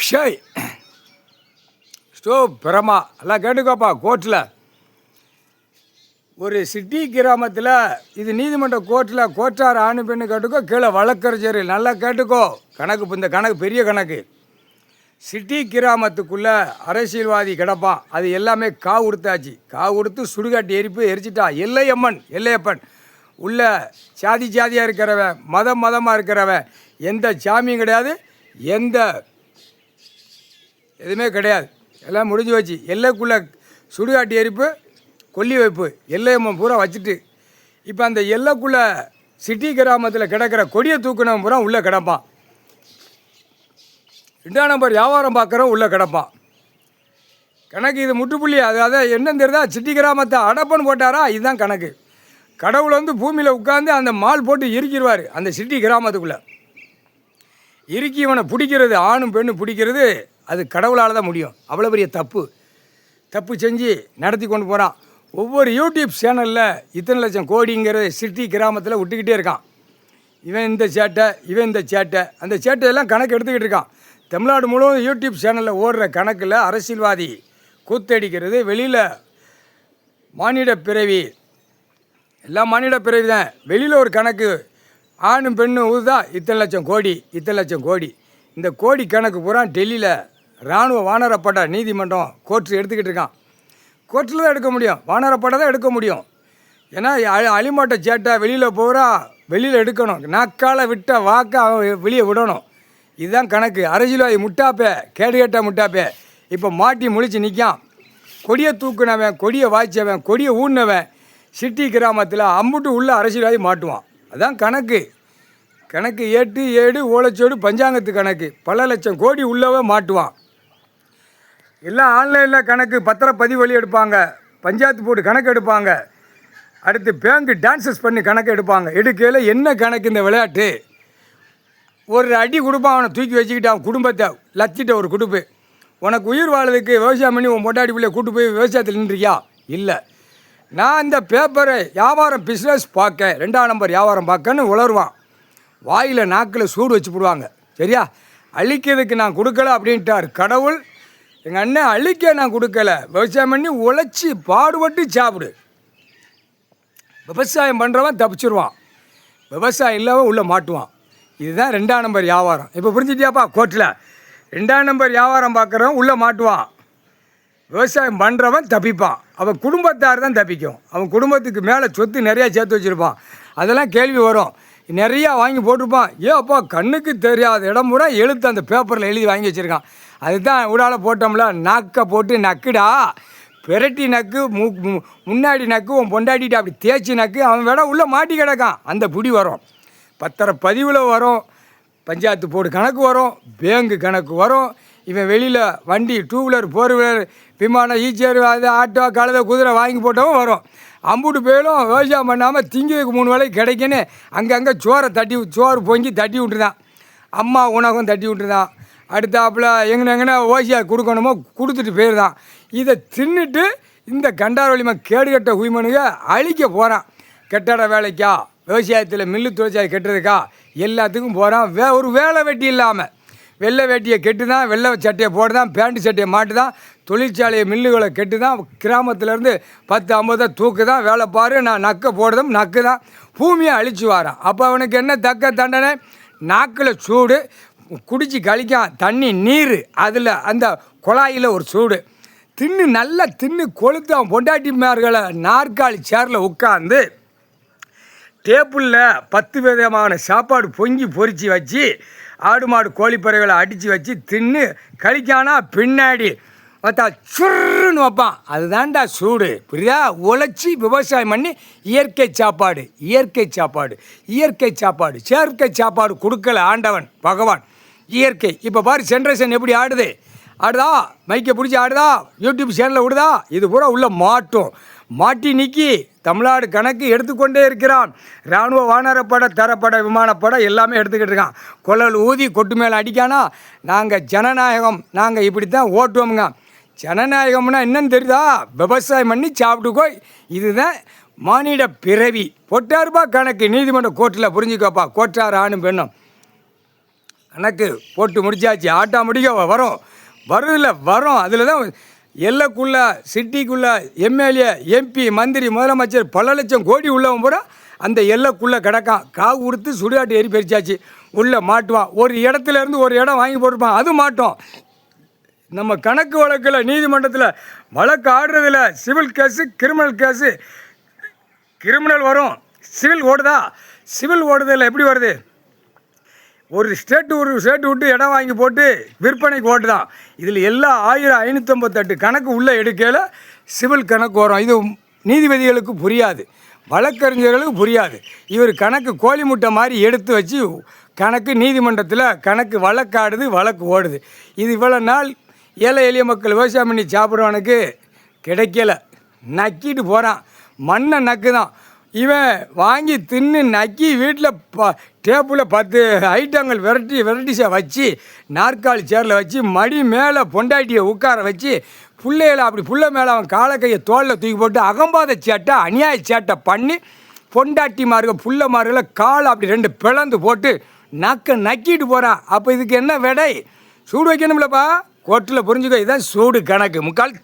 ஷய் ஸ்டோ பிரமா எல்லாம் கேட்டுக்கோப்பா. கோர்ட்டில் ஒரு சிட்டி கிராமத்தில் இது நீதிமன்ற கோர்ட்டில் கோட்டார் ஆணு பெண்ணு கேட்டுக்கோ, கீழே வழக்கறிஞர் நல்லா கேட்டுக்கோ. கணக்கு இந்த கணக்கு பெரிய கணக்கு. சிட்டி கிராமத்துக்குள்ளே அரசியல்வாதி கிடப்பான். அது எல்லாமே காவு கொடுத்தாச்சு. காவு கொடுத்து சுடுகாட்டு எரிச்சிட்டா. எல்லையப்பன் உள்ள ஜாதியாக இருக்கிறவன், மதமாக இருக்கிறவன், எந்த சாமியும் கிடையாது, எந்த எதுவுமே கிடையாது. எல்லாம் முடிஞ்சு வச்சு எல்லைக்குள்ளே சுடுகாட்டு எரிப்பு, கொல்லி வைப்பு, எல்லையம்மன் பூரா வச்சுட்டு இப்போ அந்த எல்லைக்குள்ளே சிட்டி கிராமத்தில் கிடக்கிற கொடியை தூக்கினவன் பூரா உள்ளே கிடப்பான். 2ஆம் நம்பர் வியாபாரம் பார்க்குறவன் உள்ளே கிடப்பான். கணக்கு இது முட்டுப்புள்ளி. அதான் என்னன்னு தெரியுதா? சிட்டி கிராமத்தை அடப்பன்னு போட்டாரா? இதுதான் கணக்கு. கடவுளை பூமியில் உட்காந்து அந்த மால் போட்டு இறுக்கிடுவார். அந்த சிட்டி கிராமத்துக்குள்ளே இறுக்கி இவனை பிடிக்கிறது, ஆணும் பெண்ணும் பிடிக்கிறது, அது கடவுளால் தான் முடியும். அவ்வளோ பெரிய தப்பு செஞ்சு நடத்தி கொண்டு போகிறான். ஒவ்வொரு யூடியூப் சேனலில் இத்தனை லட்சம் கோடிங்கிறது சிட்டி கிராமத்தில் விட்டுக்கிட்டே இருக்கான். இவன் இந்த சேட்டை அந்த சேட்டையெல்லாம் கணக்கு எடுத்துக்கிட்டு இருக்கான். தமிழ்நாடு முழுவதும் யூடியூப் சேனலில் ஓடுற கணக்கில் அரசியல்வாதி கூத்தடிக்கிறது, வெளியில் மானிட பிறவி, எல்லாம் மானிட பிறவி தான். வெளியில் ஒரு கணக்கு, ஆணும் பெண்ணும் ஊதுதா, இத்தனை லட்சம் கோடி. இந்த கோடி கணக்கு பூரா டெல்லியில் இராணுவ வானரப்பட நீதிமன்றம் கோர்ட்டு எடுத்துக்கிட்டு இருக்கான். கோர்ட்டில் தான் எடுக்க முடியும், வானரப்பட தான் எடுக்க முடியும். ஏன்னா அலிமாட்டை சேட்டை வெளியில் எடுக்கணும். நாக்கால் விட்ட வாக்க அவன் வெளியே விடணும். இதுதான் கணக்கு. அரசியல்வாதி முட்டாப்பே, கேடுகட்ட முட்டாப்பே இப்போ மாட்டி முழிச்சு நிற்கான். கொடியை தூக்குனவன், கொடியை வாய்ச்சவன், கொடியை ஊன்னவன் சிட்டி கிராமத்தில் அம்புட்டு உள்ள அரசியல்வாதி மாட்டுவான். அதுதான் கணக்கு. ஏடு ஓலைச்சோடு பஞ்சாங்கத்து கணக்கு. பல லட்சம் கோடி உள்ளவன் மாட்டுவான். எல்லாம் ஆன்லைனில் கணக்கு, பத்திரப்பதிவு வழி எடுப்பாங்க, பஞ்சாயத்து போர்டு கணக்கு எடுப்பாங்க, அடுத்து பேங்க் டான்சஸ் பண்ணி கணக்கு எடுப்பாங்க. எடுக்கையில் என்ன கணக்கு இந்த விளையாட்டு? ஒரு அடி கொடுப்பான், அவனை தூக்கி வச்சுக்கிட்டு அவன் குடும்பத்தை லத்திட்ட ஒரு குடுப்பு. உனக்கு உயிர் வாழ்றதுக்கு விவசாயம் பண்ணி உன் பொட்டாடி பிள்ளைய கூட்டு போய் விவசாயத்தில் நின்றியா? இல்லை. நான் இந்த பேப்பரை வியாபாரம் பிஸ்னஸ் பார்க்க, 2ஆம் நம்பர் வியாபாரம் பார்க்கன்னு உளருவான். வாயில் நாக்கில் சூடு வச்சு போடுவாங்க. சரியா? அழிக்கிறதுக்கு நான் கொடுக்கல அப்படின்ட்டார் கடவுள். எங்கள் அண்ணன் அழிக்க நான் கொடுக்கல, விவசாயம் பண்ணி உழைச்சி பாடுபட்டு சாப்பிடு. விவசாயம் பண்ணுறவன் தப்பிச்சிருவான், விவசாயம் இல்லாமல் உள்ளே மாட்டுவான். இதுதான் 2ஆம் நம்பர் வியாபாரம். இப்போ புரிஞ்சுட்டியாப்பா? கோர்ட்டில் 2ஆம் நம்பர் வியாபாரம் பார்க்குறவன் உள்ளே மாட்டுவான், விவசாயம் பண்ணுறவன் தப்பிப்பான். அவன் குடும்பத்தார் தான் தப்பிக்கும். அவன் குடும்பத்துக்கு மேலே சொத்து நிறையா சேர்த்து வச்சுருப்பான். அதெல்லாம் கேள்வி வரும். நிறையா வாங்கி போட்டிருப்பான். அப்பா கண்ணுக்கு தெரியாத இடம் பூரா எழுத்து அந்த பேப்பரில் எழுதி வாங்கி வச்சுருக்கான். அதுதான் விடால போட்டோம்ல, நாக்கை போட்டு நக்குடா, பெரட்டி நக்கு, முன்னாடி நக்கு, உன் பொண்டாட்டிட்டு அப்படி தேய்ச்சி நக்கு, அவன் விட உள்ளே மாட்டி கிடக்கான். அந்த புடி வரும், பத்திரப்பதிவில் வரும், பஞ்சாயத்து போர்டு கணக்கு வரும், பேங்கு கணக்கு வரும். இவன் வெளியில் வண்டி, 2 வீலர் 4 வீலர், விமானம், ஈச்சேர், அது ஆட்டோ, கழுதை, குதிரை வாங்கி போட்டவும் வரும். அம்புட்டு போயிலும் விவசாயம் பண்ணாமல் திங்கிறதுக்கு 3 வேளைக்கு கிடைக்குன்னு அங்கங்கே சோறு பொங்கி தட்டி விட்டுருதான். அம்மா உணவும் தட்டி விட்டுருதான். அடுத்தாப்புல எங்கன்னா ஓசியாக கொடுக்கணுமோ கொடுத்துட்டு போயிருந்தான். இதை தின்னுட்டு இந்த கண்டாரவழிமா கேடுகட்ட உயிமனுங்க அழிக்க போகிறான். கட்டட வேலைக்கா, விவசாயத்தில் மில்லு தொழிற்சாலை கட்டுறதுக்கா, எல்லாத்துக்கும் போகிறான். ஒரு வேலை வெட்டி இல்லாமல் வெள்ளை வேட்டியை கெட்டு தான், வெள்ளை சட்டையை போட்டு தான், பேண்ட் சட்டையை மாட்டு தான், தொழிற்சாலையை மில்லுகளை கெட்டு தான், கிராமத்துலேருந்து 10-50 தூக்கு தான், வேலை பாரு, நான் நக்கை போடுதும் நக்கு தான், பூமியை அழிச்சு வாரான். அப்போ அவனுக்கு என்ன தக்க தண்டனை? நாக்கில் சூடு, குடிச்சு கழிக்கான் தண்ணி நீர், அதில் அந்த குழாயில் ஒரு சூடு, நல்லா தின்னு கொளுத்து அவன் பொண்டாட்டிமார்களை நாற்காலி சேரில் உட்காந்து டேபிளில் 10 விதமான சாப்பாடு பொங்கி பொறிச்சு வச்சு, ஆடு மாடு கோழிப்பறவைகளை அடித்து வச்சு தின்னு கழிக்கானா பின்னாடி பார்த்தா சுருன்னு வைப்பான். அதுதான்டா சூடு. புரியுதா? உழைச்சி விவசாயம் பண்ணி இயற்கை சாப்பாடு செயற்கை சாப்பாடு கொடுக்கல ஆண்டவன் பகவான். இயற்கை. இப்போ பாரு ஜென்ரேஷன் எப்படி ஆடுதா, மைக்கை பிடிச்சி ஆடுதா, யூடியூப் சேனலில் விடுதா, இது பூரா உள்ள மாட்டி நிற்கி தமிழ்நாடு கணக்கு எடுத்துக்கொண்டே இருக்கிறான். இராணுவ வானரப்படை, தரப்படை, விமானப்படை எல்லாமே எடுத்துக்கிட்டு இருக்கான். குழல் ஊதி கொட்டு மேலே அடிக்கானா, நாங்கள் ஜனநாயகம், நாங்கள் இப்படி தான் ஓட்டுவோமுங்க. ஜனநாயகம்னா என்னன்னு தெரியுதா? விவசாயம் பண்ணி சாப்பிட்டுக்கோ. இதுதான் மானிட பிறவி. பொட்டாருபா கணக்கு நீதிமன்ற கோர்ட்டில். புரிஞ்சுக்கோப்பா, கோட்டார் ஆணும் பெண்ணும். கணக்கு போட்டு முடிச்சாச்சு. ஆட்டோமேட்டிக்காக வரும். அதில் தான் எல்லைக்குள்ளே சிட்டிக்குள்ளே எம்எல்ஏ எம்பி மந்திரி முதலமைச்சர் பல லட்சம் கோடி உள்ளவன் பூரா அந்த எல்லைக்குள்ளே கிடக்கான். காவு கொடுத்து சுடுகாட்டு ஏறி பறிச்சாச்சு. உள்ளே மாட்டுவான். ஒரு இடத்துல இருந்து ஒரு இடம் வாங்கி போட்டிருப்பான், அது மாட்டோம். நம்ம கணக்கு வழக்கில் நீதிமன்றத்தில் வழக்கு ஆடுறதில் civil case criminal case. Criminal வரும், சிவில் ஓடுதா? சிவில் ஓடுதல் எப்படி வருது? ஒரு ஸ்டேட்டு விட்டு இடம் வாங்கி போட்டு விற்பனைக்கு ஓட்டு தான். இதில் எல்லா 1558 கணக்கு உள்ளே எடுக்கையில் சிவில் கணக்கு வரும். இது நீதிபதிகளுக்கு புரியாது, வழக்கறிஞர்களுக்கு புரியாது. இவர் கணக்கு கோழி முட்டை மாதிரி எடுத்து வச்சு கணக்கு நீதிமன்றத்தில் கணக்கு வழக்காடுது, வழக்கு ஓடுது. இது இவ்வளோ நாள் ஏழை எளிய மக்கள் விவசாயம் பண்ணி சாப்பிட்றவனுக்கு கிடைக்கல. நக்கிட்டு போகிறான், மண்ணை நக்கு தான். இவன் வாங்கி தின்னு நக்கி வீட்டில் டேப்பில் 10 ஐட்டங்கள் வெரைட்டிஸை வச்சு நாற்காலி சேரில் வச்சு மடி மேலே பொண்டாட்டியை உட்கார வச்சு பிள்ளைகளை அப்படி புள்ள மேலே அவன் காலை கையை தோளில் தூக்கி போட்டு அகம்பாத சேட்டை அநியாய சேட்டை பண்ணி பொண்டாட்டி மார்க புள்ள மார்களை காலை அப்படி 2 பிளந்து போட்டு நக்கிட்டு போகிறான். அப்போ இதுக்கு என்ன விடை? சூடு வைக்கணும்லப்பா, கோர்ட்டில் புரிஞ்சுக்க. இதுதான் சூடு கணக்கு. முக்கால்